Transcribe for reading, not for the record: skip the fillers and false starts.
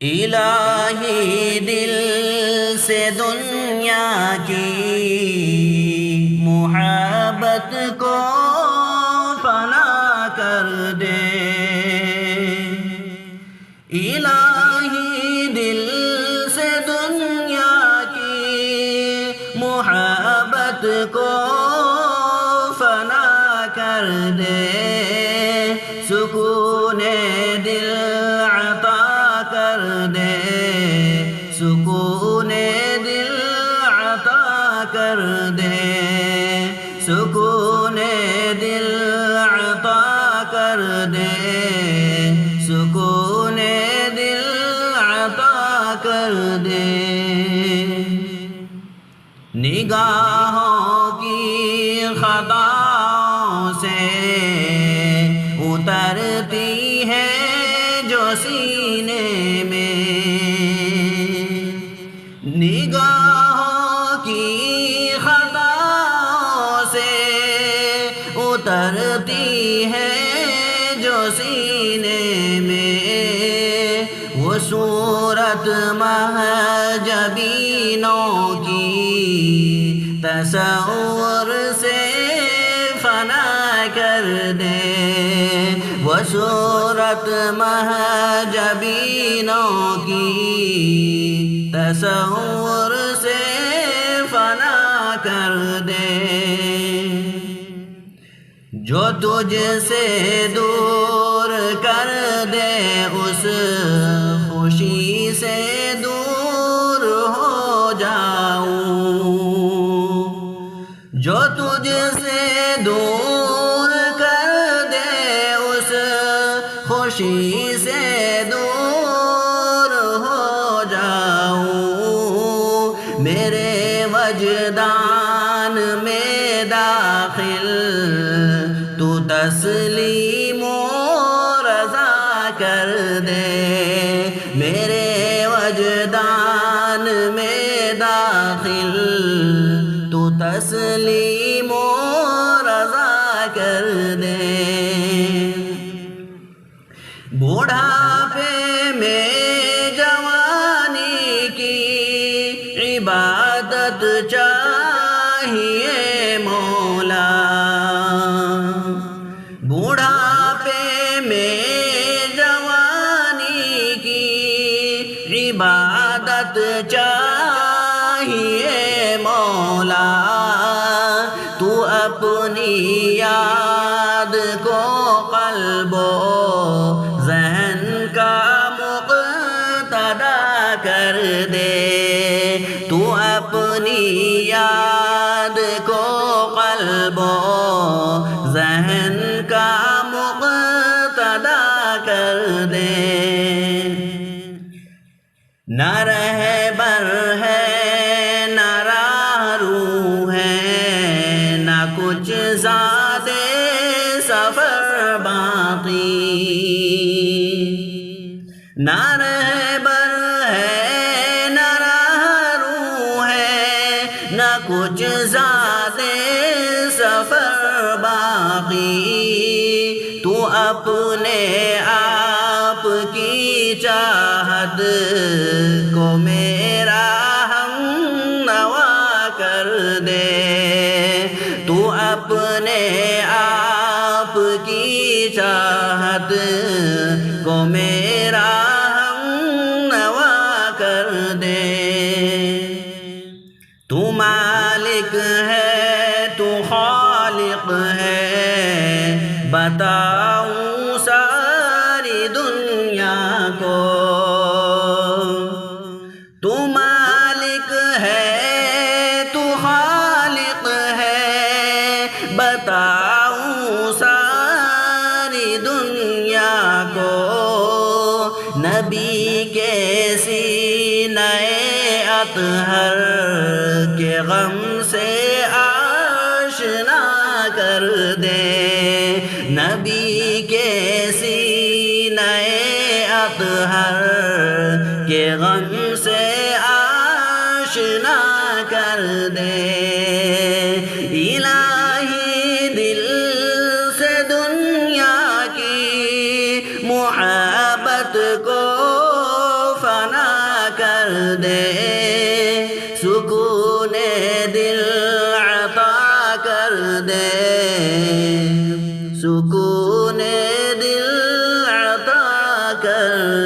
الہی دل سے دنیا کی محبت کو فنا کر دے، الہی دل سے دنیا کی محبت کو فنا کر دے، سکون دل عطا کر دے، سکون دل عطا کر دے، سکون دل عطا کر دے، سکون دل عطا کر دے۔ نگاہوں کی خطاؤں سے اترتی ہے جو سینے میں، نگاہوں کی خطاؤں سے اترتی ہے جو سینے میں، وہ صورت مہجبینوں کی تصور سے فنا کر دے، وہ صورت مہجبینوں کی تصور سے فنا کر دے، جو تجھ سے دور کر دے اس خوشی سے دور ہو جاؤں، جو تجھ سے دور کر دے اس خوشی سے دور ہو جاؤں، میرے وجدان میں داخل تو تسلیم و رضا کر دے، میرے وجدان میں داخل تو تسلیم و رضا کر دے، بوڑھاپے میں جوانی کی عبادت چاہیے مولا، بوڑھاپے میں جوانی کی عبادت چاہیے مولا، تو اپنی یاد کو قلب و ذہن کا مقتدا کر دے، تو اپنی یاد کو قلب و ذہن کا مقتدا کر دے، نہ رہبر ہے نہ راہرو ہے، نہ کچھ زیادہ سفر باقی، نہ رہبر ہے نہ راہرو ہے، نہ کچھ زیادہ سفر باقی، تو اپنے آپ کی چاہت کو میرا ہم نوا کر دے، تو اپنے آپ کی چاہت کو میرا ہم نوا کر دے، تو مالک ہے تو خالق ہے، بتاؤں ساری دنیا کو، تو مالک ہے تو خالق ہے، بتاؤں ساری دنیا کو، نبی کے سینہ اطہر کے غم سے آشنا کر دے، نبی کے سینہ اطہر کے غم سے آشنا کر دے، الہی دل سے دنیا کی محبت کو کر دے سکون دل عطا کر دے سکون دل عطا کر